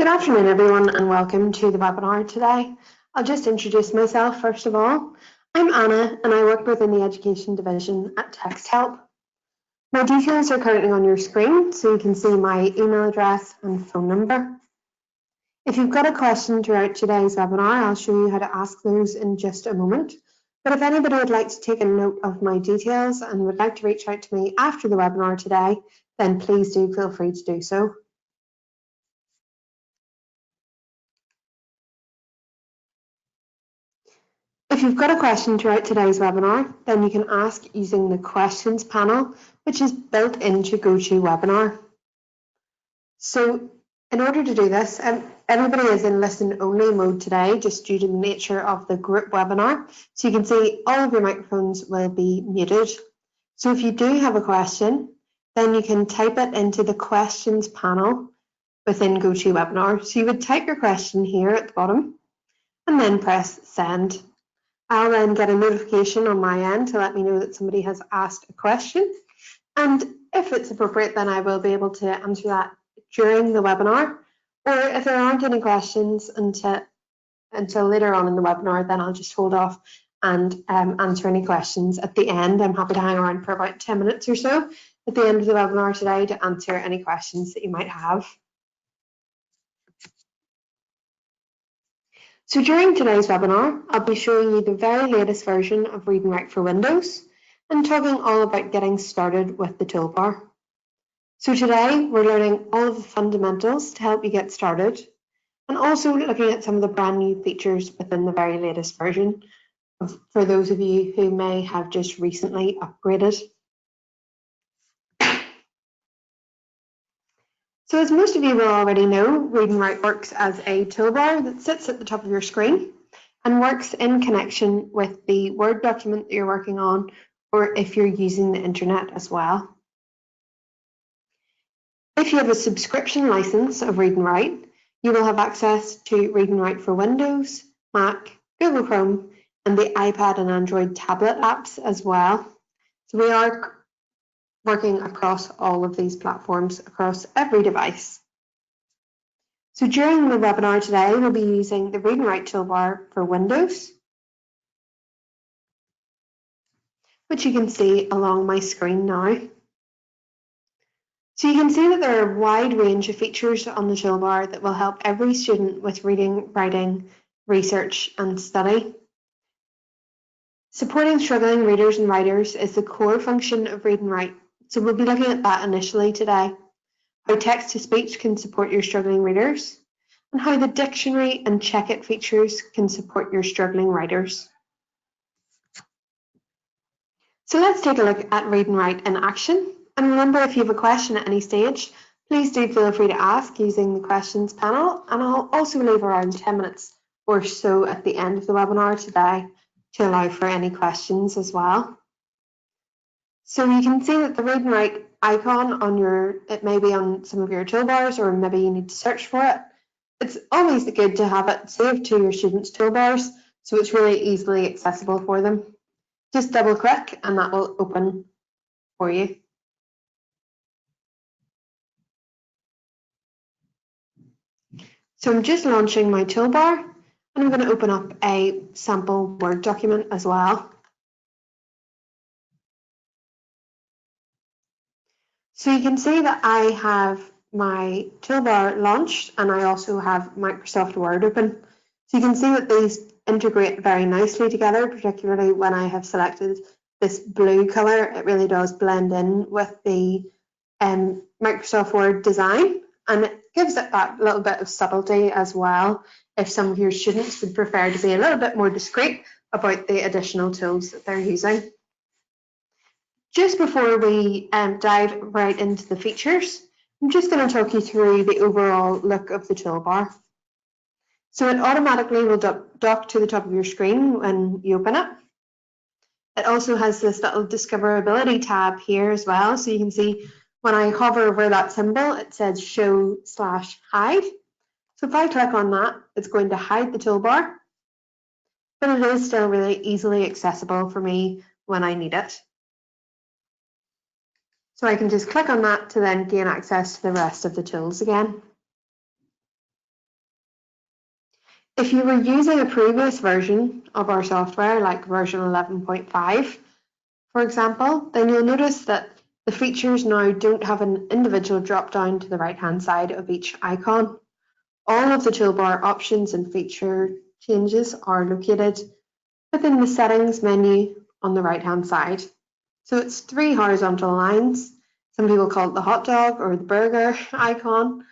Good afternoon, everyone, and welcome to the webinar today. I'll just introduce myself first of all. I'm Anna, and I work within the Education Division at Text Help. My details are currently on your screen, so you can see my email address and phone number. If you've got a question throughout today's webinar, I'll show you how to ask those in just a moment. But if anybody would like to take a note of my details and would like to reach out to me after the webinar today, then please do feel free to do so. If you've got a question throughout today's webinar, then you can ask using the questions panel, which is built into GoToWebinar. So in order to do this, everybody is in listen-only mode today, just due to the nature of the group webinar. So you can see all of your microphones will be muted. So if you do have a question, then you can type it into the questions panel within GoToWebinar. So you would type your question here at the bottom and then press send. I'll then get a notification on my end to let me know that somebody has asked a question. And if it's appropriate, then I will be able to answer that during the webinar. Or if there aren't any questions until later on in the webinar, then I'll just hold off and answer any questions at the end. I'm happy to hang around for about 10 minutes or so at the end of the webinar today to answer any questions that you might have. So during today's webinar, I'll be showing you the very latest version of Read&Write for Windows and talking all about getting started with the toolbar. So today we're learning all of the fundamentals to help you get started and also looking at some of the brand new features within the very latest version for those of you who may have just recently upgraded. So as most of you will already know, Read&Write works as a toolbar that sits at the top of your screen and works in connection with the Word document that you're working on, or if you're using the internet as well. If you have a subscription license of Read&Write, you will have access to Read&Write for Windows, Mac, Google Chrome, and the iPad and Android tablet apps as well. So we are working across all of these platforms, across every device. So during the webinar today, we'll be using the Read&Write toolbar for Windows, which you can see along my screen now. So you can see that there are a wide range of features on the toolbar that will help every student with reading, writing, research, and study. Supporting struggling readers and writers is the core function of Read&Write. So we'll be looking at that initially today, how text-to-speech can support your struggling readers, and how the dictionary and check-it features can support your struggling writers. So let's take a look at Read&Write in action. And remember, if you have a question at any stage, please do feel free to ask using the questions panel, and I'll also leave around 10 minutes or so at the end of the webinar today to allow for any questions as well. So you can see that the Read&Write icon it may be on some of your toolbars, or maybe you need to search for it. It's always good to have it saved to your students' toolbars, so it's really easily accessible for them. Just double click and that will open for you. So I'm just launching my toolbar and I'm going to open up a sample Word document as well. So you can see that I have my toolbar launched and I also have Microsoft Word open. So you can see that these integrate very nicely together, particularly when I have selected this blue color. It really does blend in with the Microsoft Word design, and it gives it that little bit of subtlety as well if some of your students would prefer to be a little bit more discreet about the additional tools that they're using. Just before we dive right into the features, I'm just going to talk you through the overall look of the toolbar. So it automatically will dock to the top of your screen when you open it. It also has this little discoverability tab here as well. So you can see when I hover over that symbol, it says show/hide. So if I click on that, it's going to hide the toolbar, but it is still really easily accessible for me when I need it. So I can just click on that to then gain access to the rest of the tools again. If you were using a previous version of our software, like version 11.5, for example, then you'll notice that the features now don't have an individual drop down to the right-hand side of each icon. All of the toolbar options and feature changes are located within the settings menu on the right-hand side. So it's 3 horizontal lines. Some people call it the hot dog or the burger icon.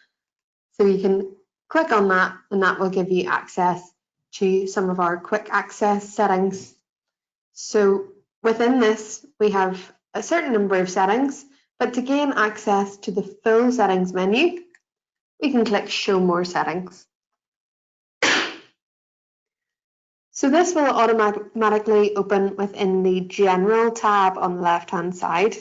So you can click on that and that will give you access to some of our quick access settings. So within this, we have a certain number of settings, but to gain access to the full settings menu, we can click Show More Settings. So this will automatically open within the General tab on the left-hand side.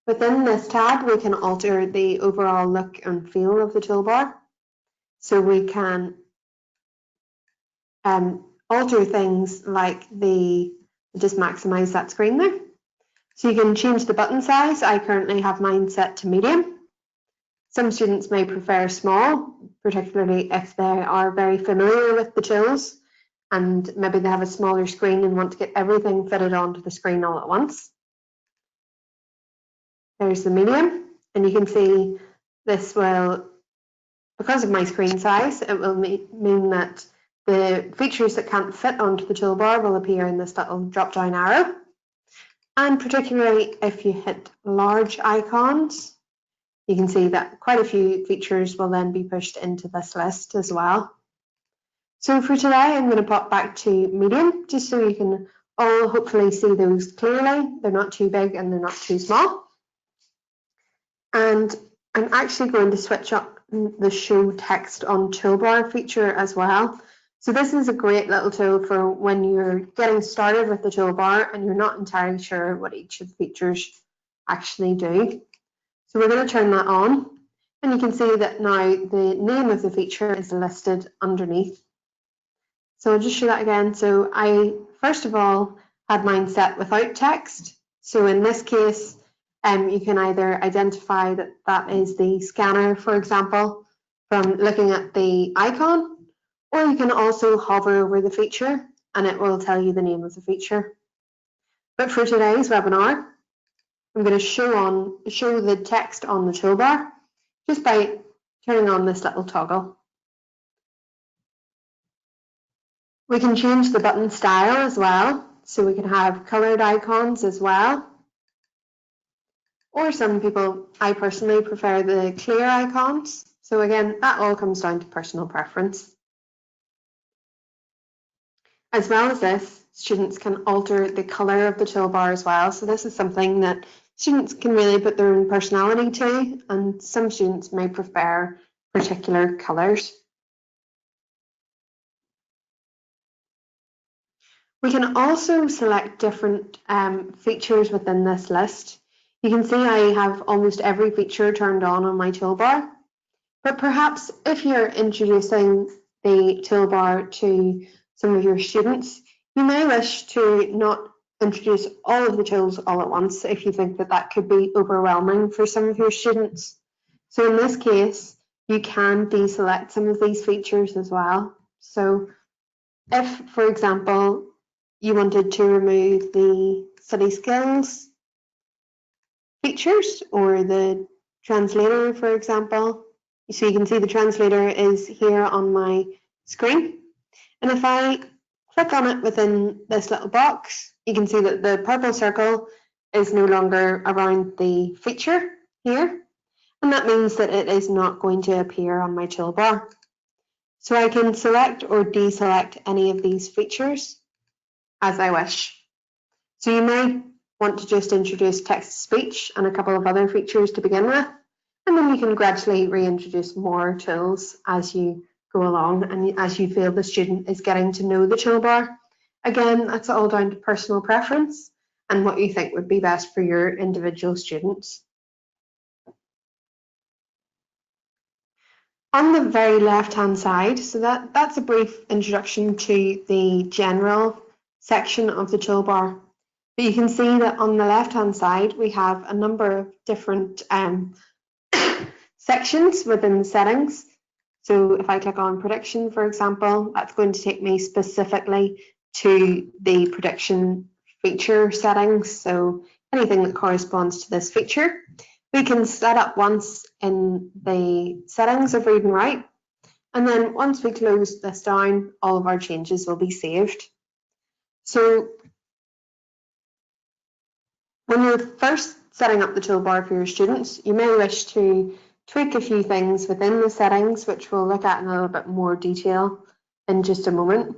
Within this tab, we can alter the overall look and feel of the toolbar. So we can alter things like just maximize that screen there. So you can change the button size. I currently have mine set to medium. Some students may prefer small, particularly if they are very familiar with the tools and maybe they have a smaller screen and want to get everything fitted onto the screen all at once. There's the medium, and you can see this will, because of my screen size, it will mean that the features that can't fit onto the toolbar will appear in this little drop-down arrow. And particularly if you hit large icons, you can see that quite a few features will then be pushed into this list as well. So for today, I'm going to pop back to medium, just so you can all hopefully see those clearly. They're not too big and they're not too small. And I'm actually going to switch up the Show Text on Toolbar feature as well. So this is a great little tool for when you're getting started with the toolbar and you're not entirely sure what each of the features actually do. So we're going to turn that on, and you can see that now the name of the feature is listed underneath. So I'll just show that again. So I, first of all, had mine set without text. So in this case, you can either identify that that is the scanner, for example, from looking at the icon, or you can also hover over the feature and it will tell you the name of the feature. But for today's webinar, I'm going to show the text on the toolbar just by turning on this little toggle. We can change the button style as well, so we can have colored icons as well. Or some people, I personally prefer the clear icons. So again, that all comes down to personal preference. As well as this, students can alter the color of the toolbar as well. So this is something that students can really put their own personality to, and some students may prefer particular colors. We can also select different features within this list. You can see I have almost every feature turned on my toolbar, but perhaps if you're introducing the toolbar to some of your students, you may wish to not introduce all of the tools all at once if you think that that could be overwhelming for some of your students. So in this case, you can deselect some of these features as well. So if, for example, you wanted to remove the study skills features or the translator, for example, so you can see the translator is here on my screen. And if I click on it within this little box, you can see that the purple circle is no longer around the feature here. And that means that it is not going to appear on my toolbar. So I can select or deselect any of these features as I wish. So you may want to just introduce text-to-speech and a couple of other features to begin with, and then you can gradually reintroduce more tools as you go along and as you feel the student is getting to know the toolbar. Again, that's all down to personal preference and what you think would be best for your individual students. On the very left-hand side, so that's a brief introduction to the general section of the toolbar. But you can see that on the left-hand side, we have a number of different sections within the settings. So if I click on prediction, for example, that's going to take me specifically to the prediction feature settings. So anything that corresponds to this feature, we can set up once in the settings of Read and Write. And then once we close this down, all of our changes will be saved. So when you're first setting up the toolbar for your students, you may wish to tweak a few things within the settings, which we'll look at in a little bit more detail in just a moment.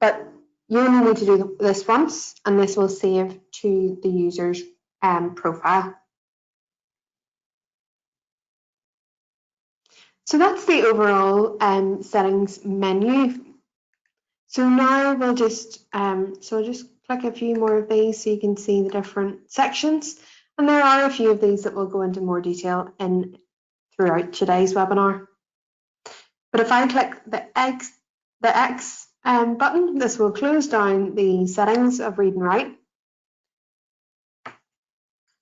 But you only need to do this once, and this will save to the user's profile. So that's the overall settings menu. So now we'll just, I'll just click a few more of these so you can see the different sections. And there are a few of these that will go into more detail throughout today's webinar. But if I click the X button, this will close down the settings of Read and Write.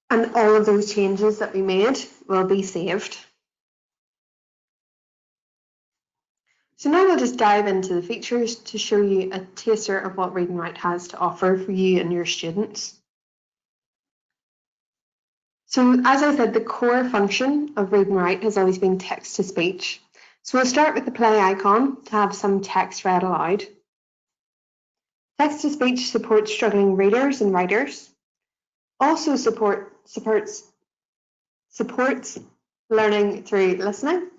And all of those changes that we made will be saved. So now we'll just dive into the features to show you a taster of what Read and Write has to offer for you and your students. So as I said, the core function of Read and Write has always been text to speech. So we'll start with the play icon to have some text read aloud. Text to speech supports struggling readers and writers. Also supports learning through listening,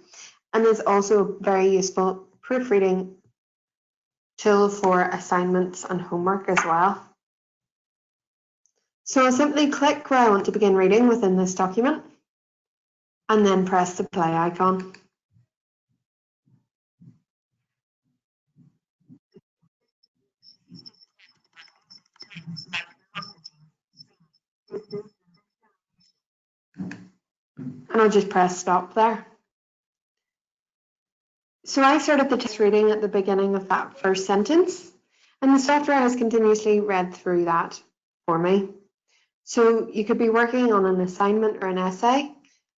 and is also a very useful proofreading tool for assignments and homework as well. So I'll simply click where I want to begin reading within this document and then press the play icon. And I'll just press stop there. So I started the text reading at the beginning of that first sentence, and the software has continuously read through that for me. So you could be working on an assignment or an essay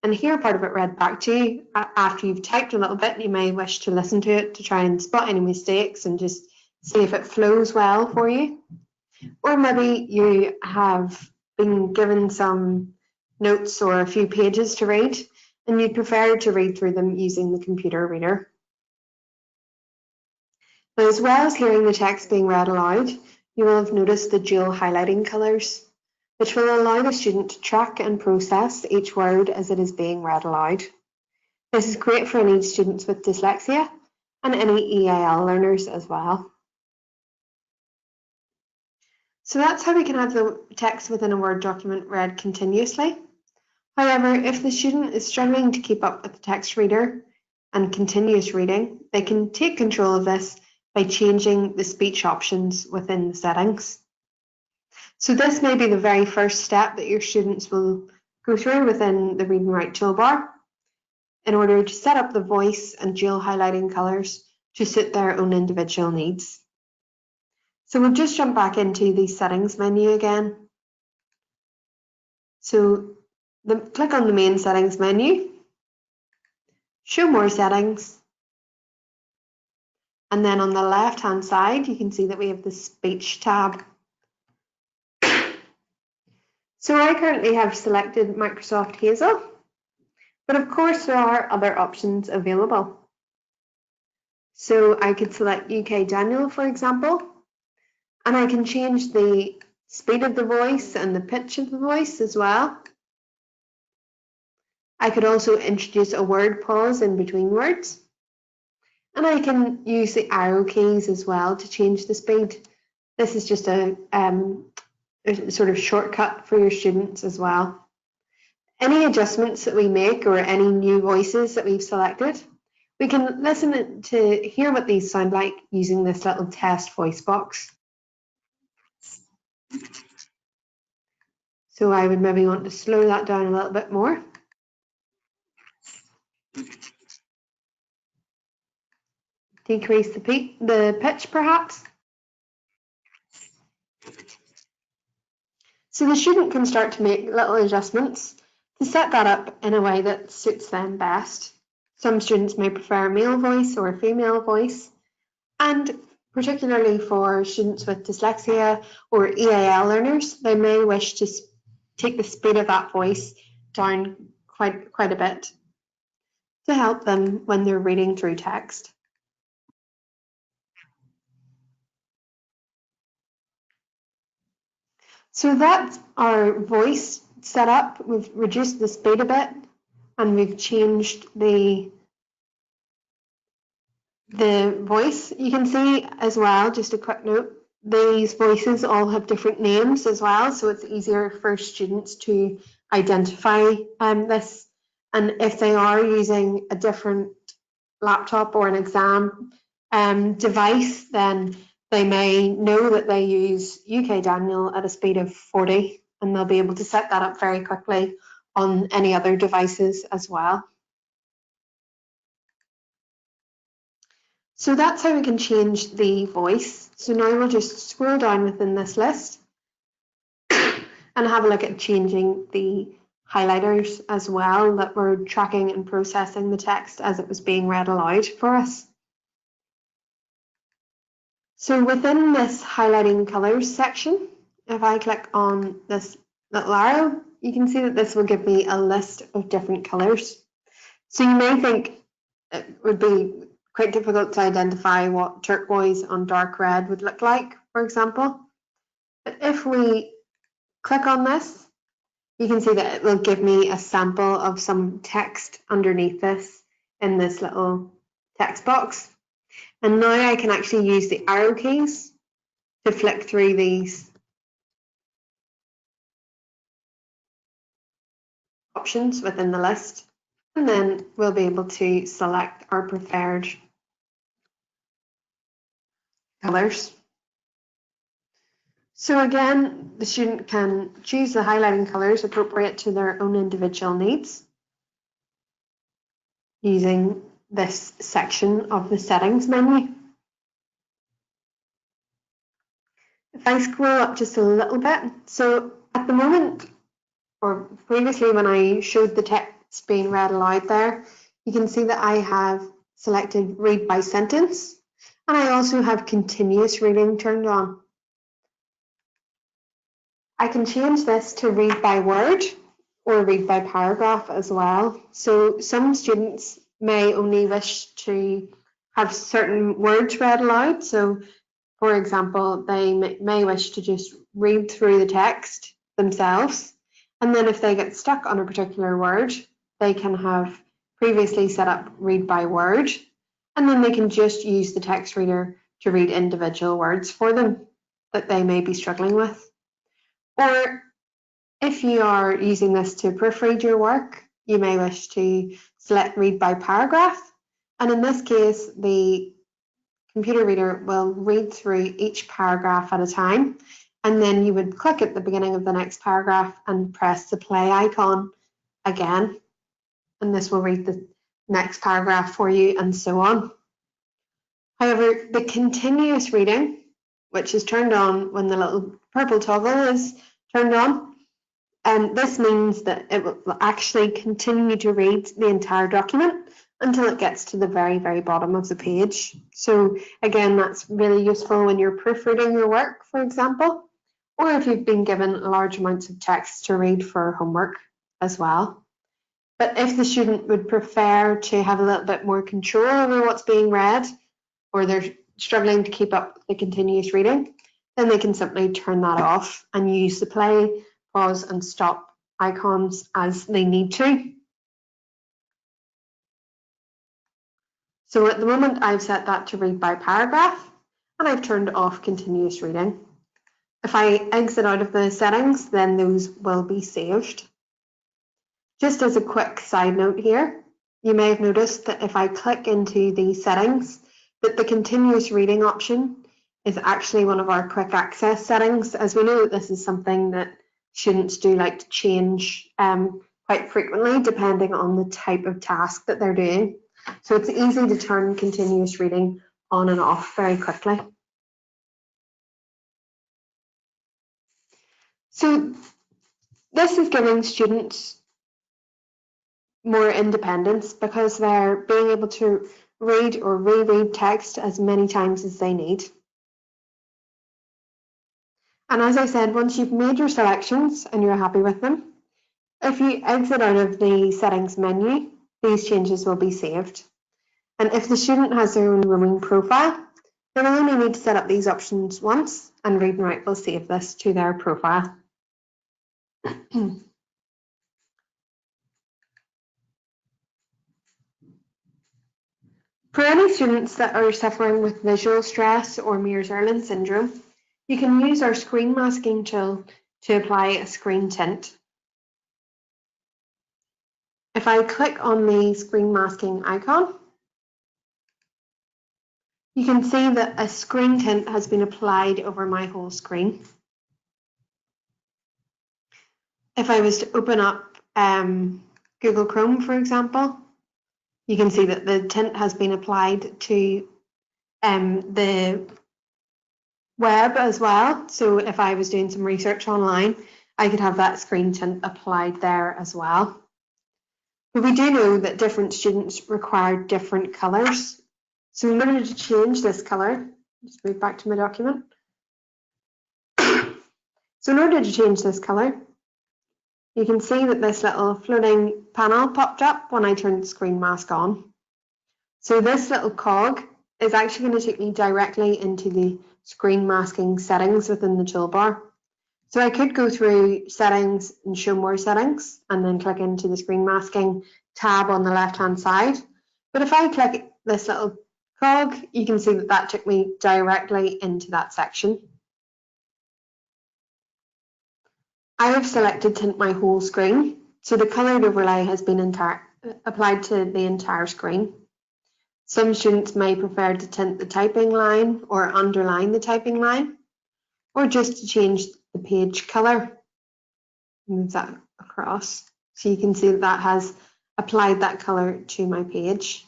and hear part of it read back to you after you've typed a little bit. You may wish to listen to it to try and spot any mistakes and just see if it flows well for you. Or maybe you have been given some notes or a few pages to read and you'd prefer to read through them using the computer reader. Now, as well as hearing the text being read aloud, you will have noticed the dual highlighting colours, which will allow the student to track and process each word as it is being read aloud. This is great for any students with dyslexia and any EIL learners as well. So that's how we can have the text within a Word document read continuously. However, if the student is struggling to keep up with the text reader and continuous reading, they can take control of this by changing the speech options within the settings. So this may be the very first step that your students will go through within the Read and Write toolbar in order to set up the voice and dual highlighting colours to suit their own individual needs. So we'll just jump back into the settings menu again. So click on the main settings menu, show more settings, and then on the left hand side you can see that we have the speech tab. So I currently have selected Microsoft Hazel, but of course there are other options available. So I could select UK Daniel, for example, and I can change the speed of the voice and the pitch of the voice as well. I could also introduce a word pause in between words, and I can use the arrow keys as well to change the speed. This is just a sort of shortcut for your students as well. Any adjustments that we make or any new voices that we've selected, we can listen to hear what these sound like using this little test voice box. So I would maybe want to slow that down a little bit more. Decrease the pitch perhaps. So the student can start to make little adjustments to set that up in a way that suits them best. Some students may prefer a male voice or a female voice, and particularly for students with dyslexia or EAL learners, they may wish to take the speed of that voice down quite a bit to help them when they're reading through text. So that's our voice setup. We've reduced the speed a bit and we've changed the voice. You can see as well, just a quick note, these voices all have different names as well, so it's easier for students to identify this. And if they are using a different laptop or an exam device, then they may know that they use UK Daniel at a speed of 40, and they'll be able to set that up very quickly on any other devices as well. So that's how we can change the voice. So now we'll just scroll down within this list and have a look at changing the highlighters as well, that we're tracking and processing the text as it was being read aloud for us. So within this highlighting colours section, if I click on this little arrow, you can see that this will give me a list of different colours. So you may think it would be quite difficult to identify what turquoise on dark red would look like, for example. But if we click on this, you can see that it will give me a sample of some text underneath this in this little text box. And now I can actually use the arrow keys to flick through these options within the list. And then we'll be able to select our preferred colours. So again, the student can choose the highlighting colours appropriate to their own individual needs using this section of the settings menu. If I scroll up just a little bit, so at the moment, or previously when I showed the text being read aloud there, you can see that I have selected read by sentence, and I also have continuous reading turned on. I can change this to read by word or read by paragraph as well. So some students may only wish to have certain words read aloud. So for example, they may wish to just read through the text themselves. And then if they get stuck on a particular word, they can have previously set up read by word, and then they can just use the text reader to read individual words for them that they may be struggling with. Or if you are using this to proofread your work, you may wish to select read by paragraph. And in this case, the computer reader will read through each paragraph at a time. And then you would click at the beginning of the next paragraph and press the play icon again. And this will read the next paragraph for you and so on. However, the continuous reading, which is turned on when the little purple toggle is turned on, and this means that it will actually continue to read the entire document until it gets to the very, very bottom of the page. So again, that's really useful when you're proofreading your work, for example, or if you've been given large amounts of text to read for homework as well. But if the student would prefer to have a little bit more control over what's being read, or they're struggling to keep up the continuous reading, then they can simply turn that off and use the play, pause and stop icons as they need to. So at the moment I've set that to read by paragraph and I've turned off continuous reading. If I exit out of the settings, then those will be saved. Just as a quick side note here, you may have noticed that if I click into the settings, that the continuous reading option is actually one of our quick access settings, as we know that this is something that students do like to change quite frequently depending on the type of task that they're doing. So it's easy to turn continuous reading on and off very quickly. So this is giving students more independence because they're being able to read or reread text as many times as they need. And as I said, once you've made your selections and you're happy with them, if you exit out of the settings menu, these changes will be saved. And if the student has their own roaming profile, they will only need to set up these options once, and Read&Write will save this to their profile. For any students that are suffering with visual stress or Mears-Irlen syndrome, you can use our screen masking tool to apply a screen tint. If I click on the screen masking icon, you can see that a screen tint has been applied over my whole screen. If I was to open up Google Chrome, for example, you can see that the tint has been applied to the web as well. So if I was doing some research online, I could have that screen tint applied there as well. But we do know that different students require different colours. So in order to change this colour, just move back to my document. So in order to change this colour, you can see that this little floating panel popped up when I turned the screen mask on. So this little cog is actually going to take me directly into the screen masking settings within the toolbar. So I could go through settings and show more settings and then click into the screen masking tab on the left hand side. But if I click this little cog, you can see that that took me directly into that section. I have selected tint my whole screen, so the coloured overlay has been applied to the entire screen. Some students may prefer to tint the typing line or underline the typing line, or just to change the page colour. Move that across. So you can see that that has applied that colour to my page.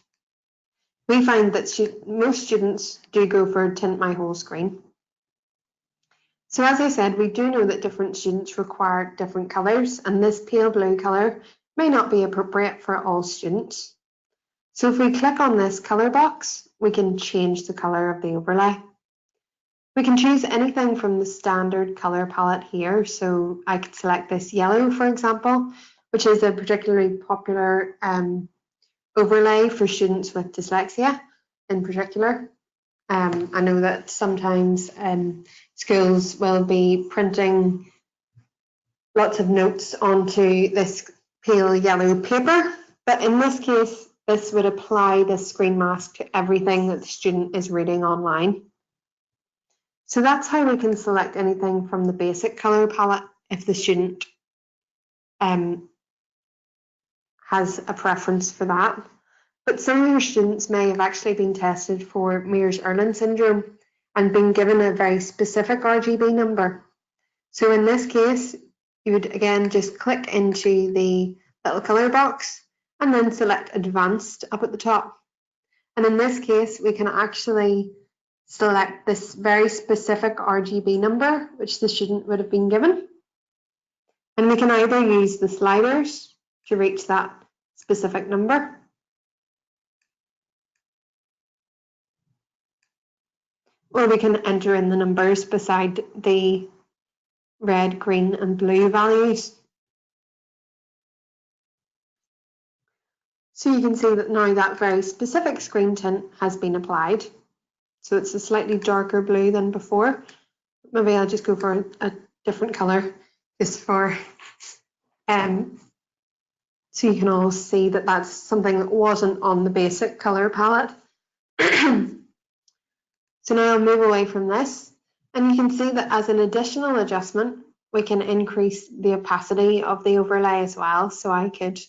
We find that most students do go for tint my whole screen. So as I said, we do know that different students require different colours, and this pale blue colour may not be appropriate for all students. So if we click on this colour box, we can change the colour of the overlay. We can choose anything from the standard colour palette here. So I could select this yellow, for example, which is a particularly popular overlay for students with dyslexia in particular. I know that sometimes schools will be printing lots of notes onto this pale yellow paper, but in this case, this would apply the screen mask to everything that the student is reading online. So that's how we can select anything from the basic colour palette if the student has a preference for that. But some of your students may have actually been tested for Mears-Irlen syndrome and been given a very specific RGB number. So in this case, you would again just click into the little colour box and then select Advanced up at the top. And in this case, we can actually select this very specific RGB number, which the student would have been given. And we can either use the sliders to reach that specific number, or we can enter in the numbers beside the red, green, and blue values. So you can see that now that very specific screen tint has been applied. So it's a slightly darker blue than before. Maybe I'll just go for a different colour just for so you can all see that that's something that wasn't on the basic colour palette. So now I'll move away from this, and you can see that as an additional adjustment, we can increase the opacity of the overlay as well. So I could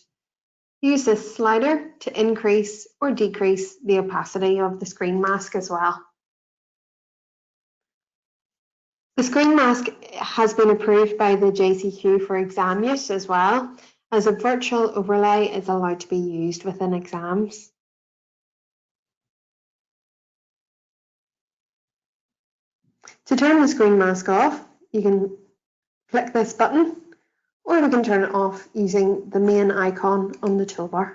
use this slider to increase or decrease the opacity of the screen mask as well. The screen mask has been approved by the JCQ for exam use as well, as a virtual overlay is allowed to be used within exams. To turn the screen mask off, you can click this button, or we can turn it off using the main icon on the toolbar.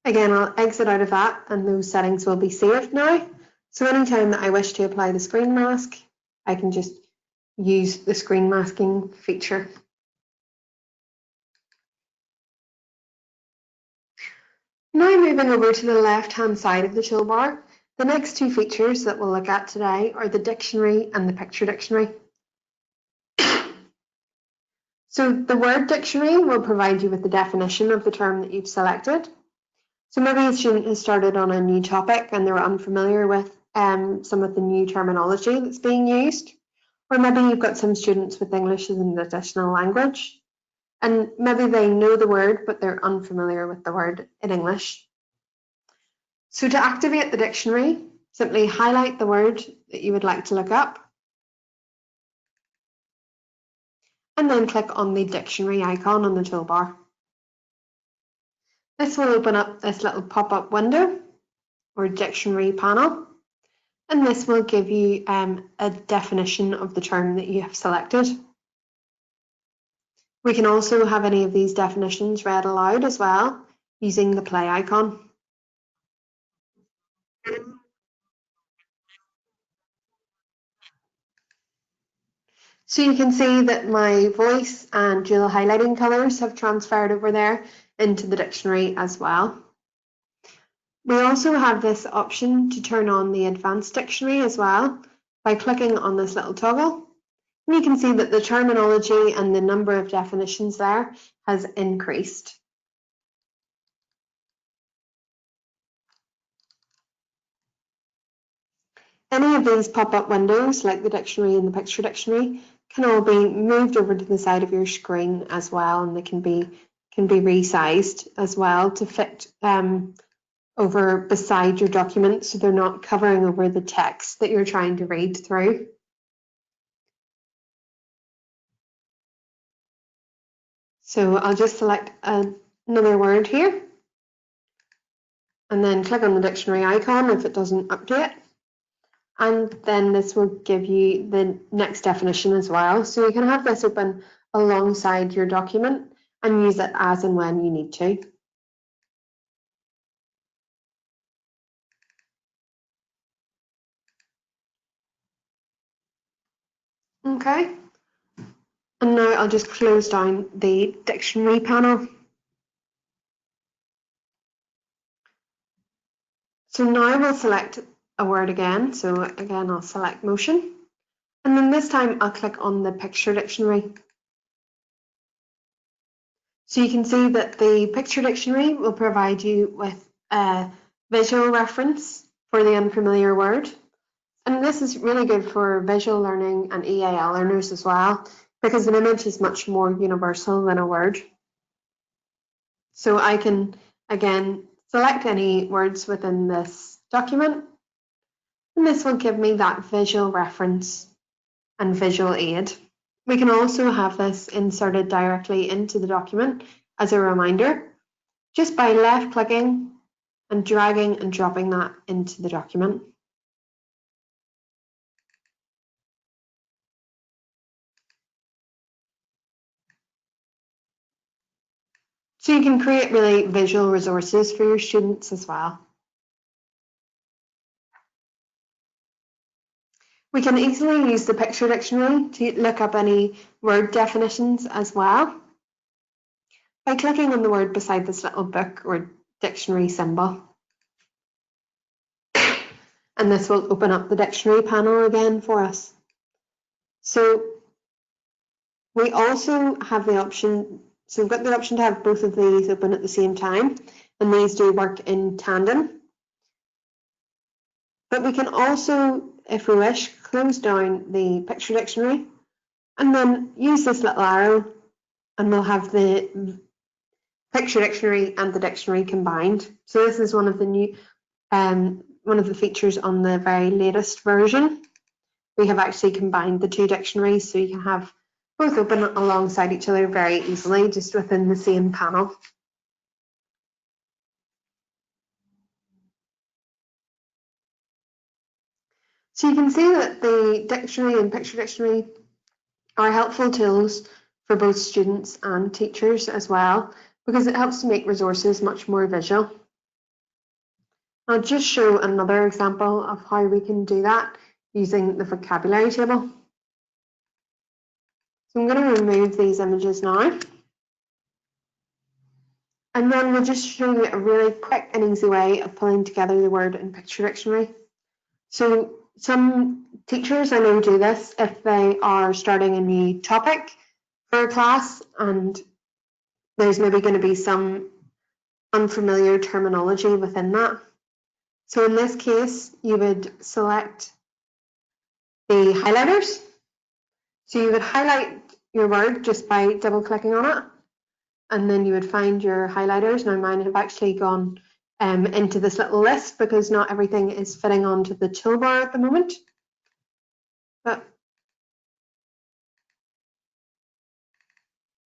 Again, I'll exit out of that and those settings will be saved now. So anytime that I wish to apply the screen mask, I can just use the screen masking feature. Now moving over to the left-hand side of the toolbar, the next two features that we'll look at today are the dictionary and the picture dictionary. So the word dictionary will provide you with the definition of the term that you've selected. So maybe a student has started on a new topic and they're unfamiliar with some of the new terminology that's being used. Or maybe you've got some students with English as an additional language, and maybe they know the word, but they're unfamiliar with the word in English. So to activate the dictionary, simply highlight the word that you would like to look up, and then click on the dictionary icon on the toolbar. This will open up this little pop-up window or dictionary panel, and this will give you a definition of the term that you have selected. We can also have any of these definitions read aloud as well using the play icon. So you can see that my voice and dual highlighting colours have transferred over there into the dictionary as well. We also have this option to turn on the advanced dictionary as well by clicking on this little toggle. And you can see that the terminology and the number of definitions there has increased. Any of these pop-up windows, like the dictionary and the picture dictionary, can all be moved over to the side of your screen as well, and they can be resized as well to fit over beside your document, so they're not covering over the text that you're trying to read through. So I'll just select another word here, and then click on the dictionary icon if it doesn't update. And then this will give you the next definition as well. So you can have this open alongside your document and use it as and when you need to. Okay. And now I'll just close down the dictionary panel. So now we'll select a word again. So again, I'll select motion. And then this time I'll click on the picture dictionary. So you can see that the picture dictionary will provide you with a visual reference for the unfamiliar word. And this is really good for visual learning and EAL learners as well, because an image is much more universal than a word. So I can, again, select any words within this document, and this will give me that visual reference and visual aid. We can also have this inserted directly into the document as a reminder, just by left clicking and dragging and dropping that into the document. So you can create really visual resources for your students as well. We can easily use the picture dictionary to look up any word definitions as well by clicking on the word beside this little book or dictionary symbol. And this will open up the dictionary panel again for us. So we also have the option, so we've got the option to have both of these open at the same time, and these do work in tandem. But we can also, if we wish, close down the picture dictionary and then use this little arrow, and we'll have the picture dictionary and the dictionary combined. So this is one of the new, one of the features on the very latest version. We have actually combined the two dictionaries, so you can have both open alongside each other very easily, just within the same panel. So you can see that the dictionary and picture dictionary are helpful tools for both students and teachers as well, because it helps to make resources much more visual. I'll just show another example of how we can do that using the vocabulary table. So I'm going to remove these images now. And then we'll just show you a really quick and easy way of pulling together the word and picture dictionary. So some teachers I know do this if they are starting a new topic for a class and there's maybe going to be some unfamiliar terminology within that. So in this case, you would select the highlighters. So you would highlight your word just by double clicking on it. And then you would find your highlighters. Now mine have actually gone into this little list because not everything is fitting onto the toolbar at the moment. But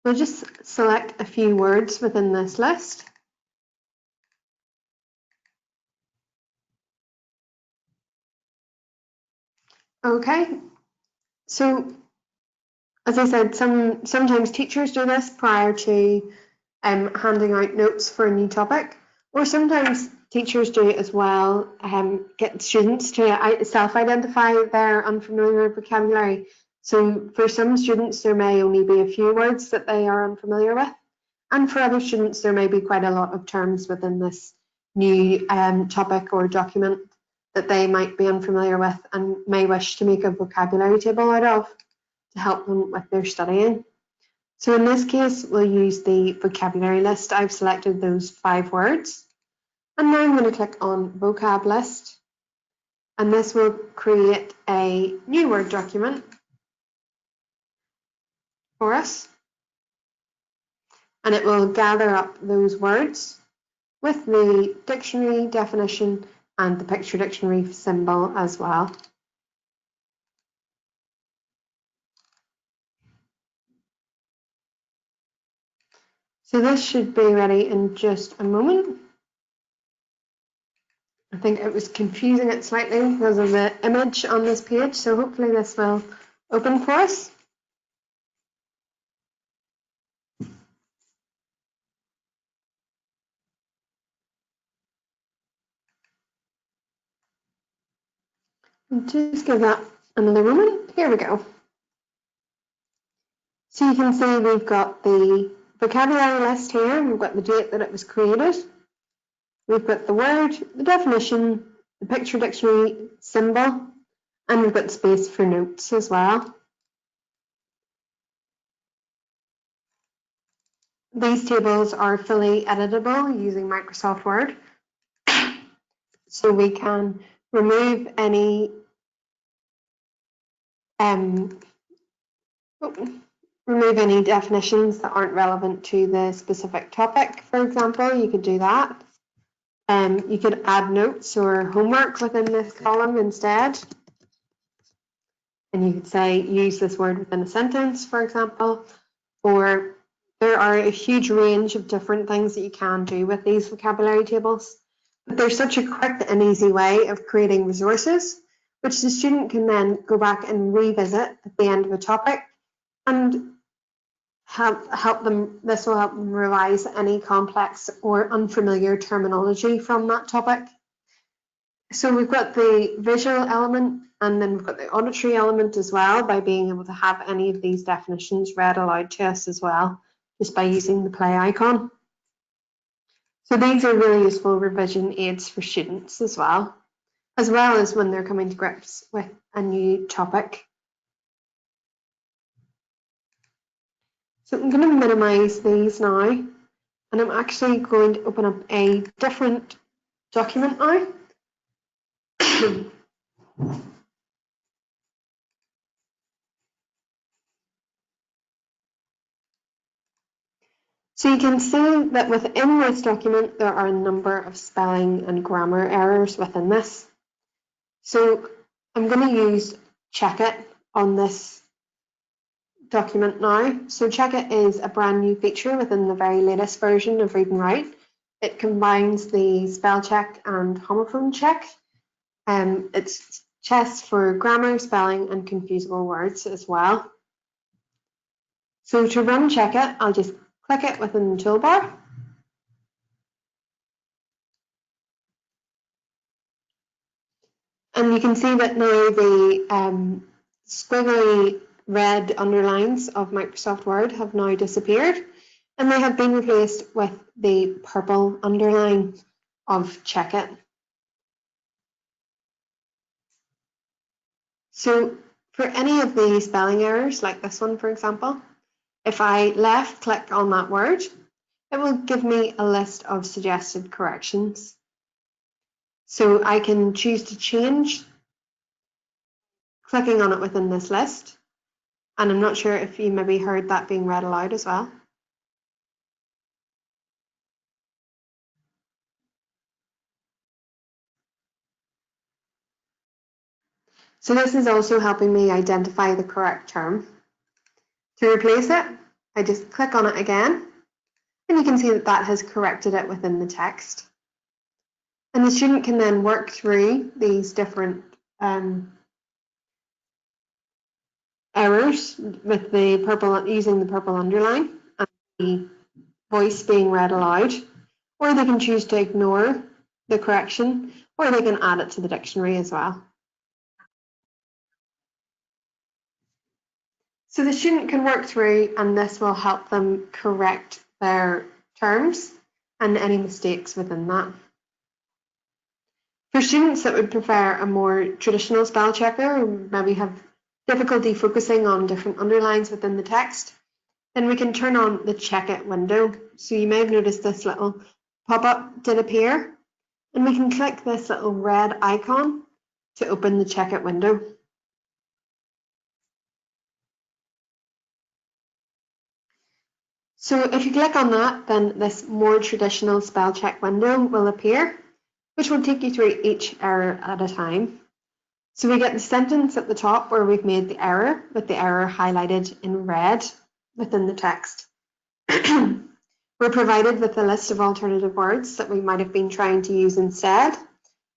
we'll just select a few words within this list. Okay, so as I said, sometimes teachers do this prior to handing out notes for a new topic, or sometimes teachers do it as well, get students to self-identify their unfamiliar vocabulary. So for some students, there may only be a few words that they are unfamiliar with, and for other students, there may be quite a lot of terms within this new topic or document that they might be unfamiliar with and may wish to make a vocabulary table out of to help them with their studying. So in this case, we'll use the vocabulary list. I've selected those 5 words. And now I'm going to click on vocab list. And this will create a new Word document for us. And it will gather up those words with the dictionary definition and the picture dictionary symbol as well. So this should be ready in just a moment. I think it was confusing it slightly because of the image on this page, so hopefully this will open for us. Just give that another moment. Here we go. So you can see we've got the vocabulary list here. We've got the date that it was created. We've got the word, the definition, the picture dictionary symbol, and we've got space for notes as well. These tables are fully editable using Microsoft Word. So we can remove any definitions that aren't relevant to the specific topic, for example. You could do that. You could add notes or homework within this column instead. And you could say, use this word within a sentence, for example. Or there are a huge range of different things that you can do with these vocabulary tables. But they're such a quick and easy way of creating resources, which the student can then go back and revisit at the end of a topic and this will help them revise any complex or unfamiliar terminology from that topic. So we've got the visual element and then we've got the auditory element as well by being able to have any of these definitions read aloud to us as well, just by using the play icon. So these are really useful revision aids for students as well as when they're coming to grips with a new topic. So I'm going to minimize these now, and I'm actually going to open up a different document now. So you can see that within this document, there are a number of spelling and grammar errors within this. So I'm going to use Check It on this document now. So Check It is a brand new feature within the very latest version of Read&Write. It combines the spell check and homophone check. It's tests for grammar, spelling, and confusable words as well. So to run check it, I'll just click it within the toolbar. And you can see that now the squiggly red underlines of Microsoft Word have now disappeared, and they have been replaced with the purple underline of check it. So for any of the spelling errors, like this one, for example, if I left click on that word, it will give me a list of suggested corrections. So I can choose to change clicking on it within this list. And I'm not sure if you maybe heard that being read aloud as well. So this is also helping me identify the correct term. To replace it, I just click on it again, and you can see that that has corrected it within the text. And the student can then work through these different errors with the purple, using the purple underline and the voice being read aloud, or they can choose to ignore the correction, or they can add it to the dictionary as well. So the student can work through, and this will help them correct their terms and any mistakes within that. For students that would prefer a more traditional spell checker, or maybe have difficulty focusing on different underlines within the text, then we can turn on the check it window. So you may have noticed this little pop-up did appear, and we can click this little red icon to open the check it window. So if you click on that, then this more traditional spell check window will appear, which will take you through each error at a time. So we get the sentence at the top where we've made the error, with the error highlighted in red within the text. We're provided with a list of alternative words that we might have been trying to use instead.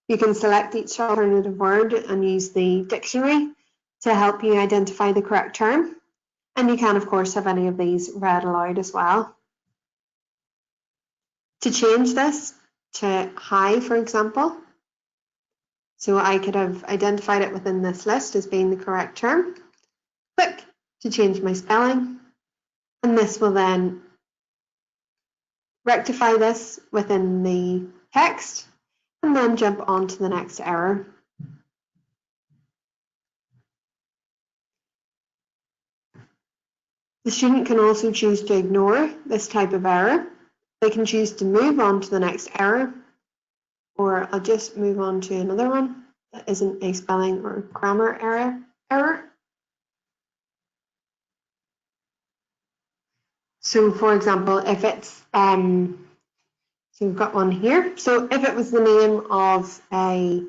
You can select each alternative word and use the dictionary to help you identify the correct term. And you can, of course, have any of these read aloud as well. To change this to high, for example, so I could have identified it within this list as being the correct term. Click to change my spelling, and this will then rectify this within the text and then jump on to the next error. The student can also choose to ignore this type of error. They can choose to move on to the next error, or I'll just move on to another one that isn't a spelling or grammar error. So for example, if it's, so we've got one here. So if it was the name of a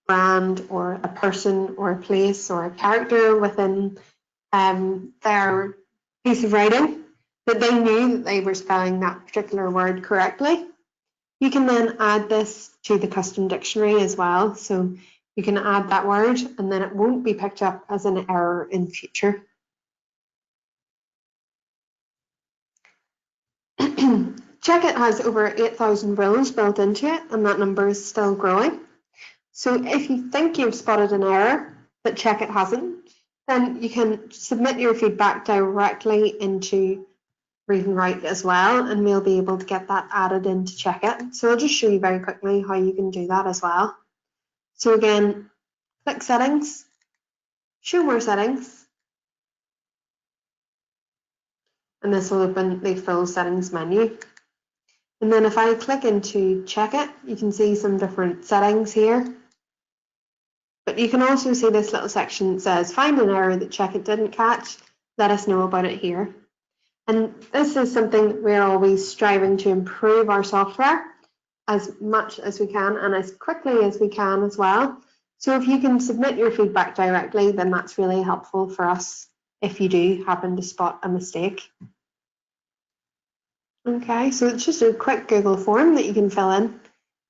brand or a person or a place or a character within their piece of writing, that they knew that they were spelling that particular word correctly, you can then add this to the custom dictionary as well. So you can add that word and then it won't be picked up as an error in future. Check It has over 8,000 rules built into it, and that number is still growing. So if you think you've spotted an error but Check It hasn't, then you can submit your feedback directly into Read&Write as well, and we'll be able to get that added into Check It. So I'll just show you very quickly how you can do that as well. So again, click Settings, Show More Settings, and this will open the full settings menu. And then if I click into Check It, you can see some different settings here. But you can also see this little section that says, find an error that Check It didn't catch, let us know about it here. And this is something that we're always striving to improve our software as much as we can and as quickly as we can as well. So if you can submit your feedback directly, then that's really helpful for us if you do happen to spot a mistake. Okay, so it's just a quick Google form that you can fill in,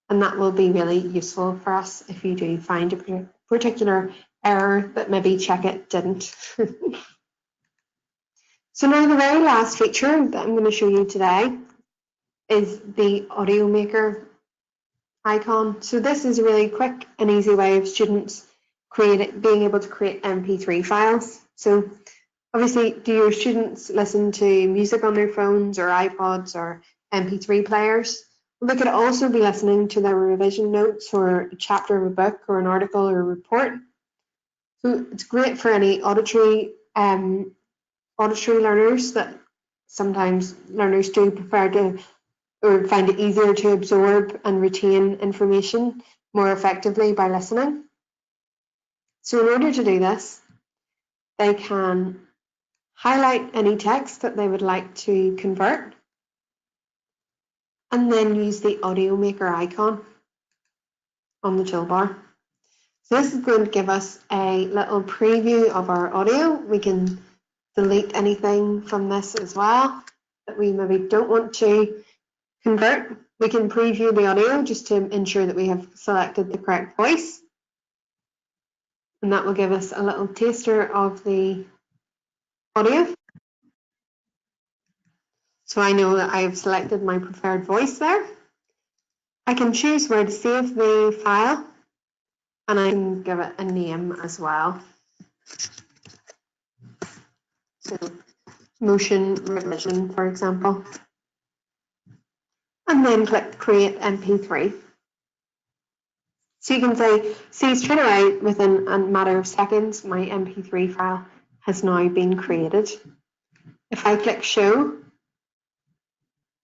and that will be really useful for us if you do find a particular error that maybe Check It didn't. So now the very last feature that I'm going to show you today is the audio maker icon. So this is a really quick and easy way of students being able to create MP3 files. So obviously, do your students listen to music on their phones or iPods or MP3 players? Well, they could also be listening to their revision notes or a chapter of a book or an article or a report. So it's great for any auditory learners, that sometimes learners do prefer to or find it easier to absorb and retain information more effectively by listening. So in order to do this, they can highlight any text that they would like to convert and then use the audio maker icon on the toolbar. So this is going to give us a little preview of our audio. We can delete anything from this as well that we maybe don't want to convert. We can preview the audio just to ensure that we have selected the correct voice. And that will give us a little taster of the audio. So I know that I've selected my preferred voice there. I can choose where to save the file, and I can give it a name as well. So motion revision, for example. And then click Create MP3. So you can say, see straight away within a matter of seconds, my MP3 file has now been created. If I click Show,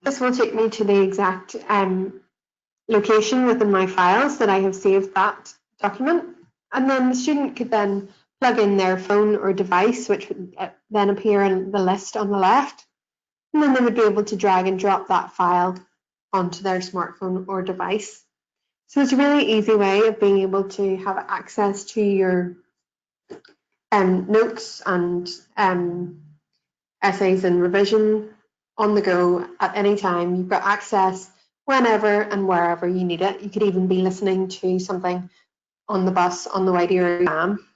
this will take me to the exact location within my files that I have saved that document. And then the student could then plug in their phone or device, which would then appear in the list on the left. And then they would be able to drag and drop that file onto their smartphone or device. So it's a really easy way of being able to have access to your notes and essays and revision on the go at any time. You've got access whenever and wherever you need it. You could even be listening to something on the bus on the way to your exam.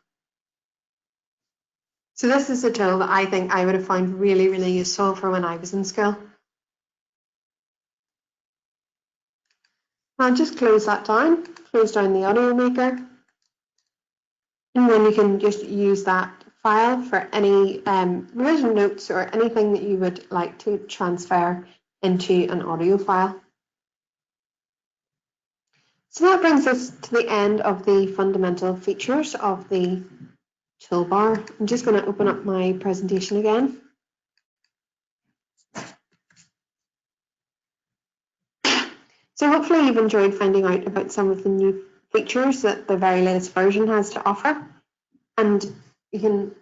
So this is a tool that I think I would have found really, really useful for when I was in school. I'll just close that down, close down the audio maker, and then you can just use that file for any revision notes or anything that you would like to transfer into an audio file. So that brings us to the end of the fundamental features of the toolbar. I'm just going to open up my presentation again. So hopefully you've enjoyed finding out about some of the new features that the very latest version has to offer, and you can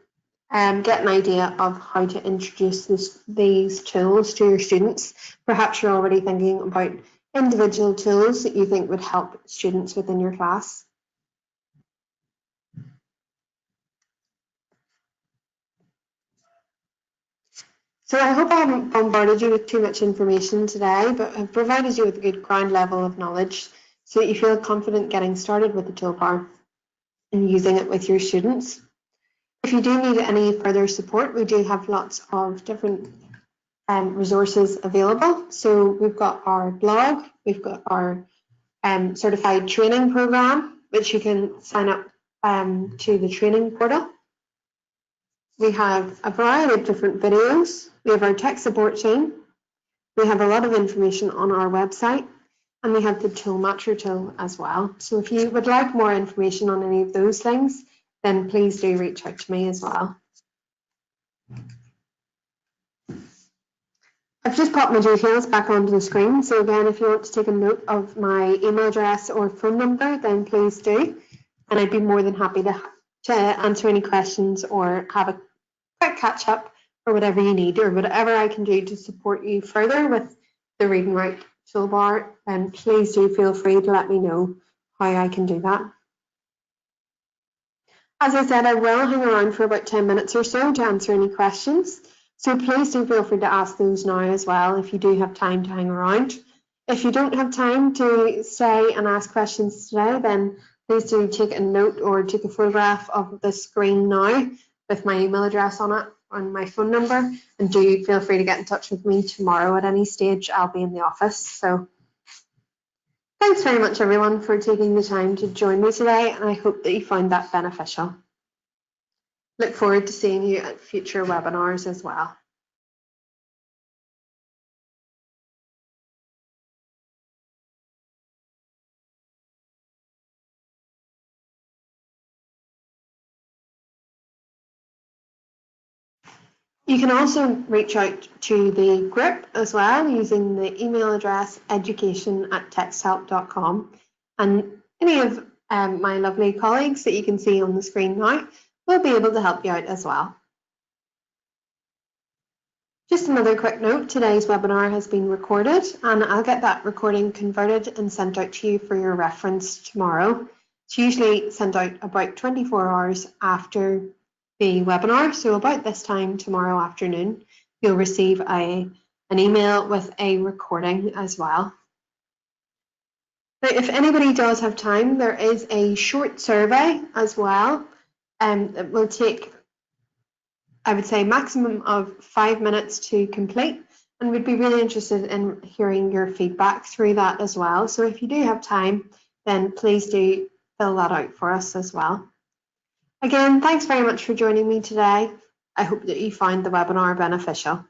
get an idea of how to introduce these tools to your students. Perhaps you're already thinking about individual tools that you think would help students within your class. So I hope I haven't bombarded you with too much information today, but I've provided you with a good ground level of knowledge so that you feel confident getting started with the toolbar and using it with your students. If you do need any further support, we do have lots of different resources available. So we've got our blog, we've got our certified training program, which you can sign up to the training portal. We have a variety of different videos. We have our tech support team. We have a lot of information on our website, and we have the Tool Matcher tool as well. So if you would like more information on any of those things, then please do reach out to me as well. I've just popped my details back onto the screen. So again, if you want to take a note of my email address or phone number, then please do. And I'd be more than happy to answer any questions or have a quick catch up or whatever you need, or whatever I can do to support you further with the Read and Write toolbar, then please do feel free to let me know how I can do that. As I said, I will hang around for about 10 minutes or so to answer any questions. So please do feel free to ask those now as well if you do have time to hang around. If you don't have time to stay and ask questions today, then please do take a note or take a photograph of the screen now with my email address on it, on my phone number, and do feel free to get in touch with me tomorrow at any stage. I'll be in the office. So thanks very much, everyone, for taking the time to join me today, and I hope that you found that beneficial. Look forward to seeing you at future webinars as well. You can also reach out to the group as well using the email address education@texthelp.com, and any of my lovely colleagues that you can see on the screen now will be able to help you out as well. Just another quick note, today's webinar has been recorded, and I'll get that recording converted and sent out to you for your reference tomorrow. It's usually sent out about 24 hours after the webinar, so about this time tomorrow afternoon, you'll receive an email with a recording as well. Now, if anybody does have time, there is a short survey as well, that will take, I would say, maximum of 5 minutes to complete, and we'd be really interested in hearing your feedback through that as well. So if you do have time, then please do fill that out for us as well. Again, thanks very much for joining me today. I hope that you found the webinar beneficial.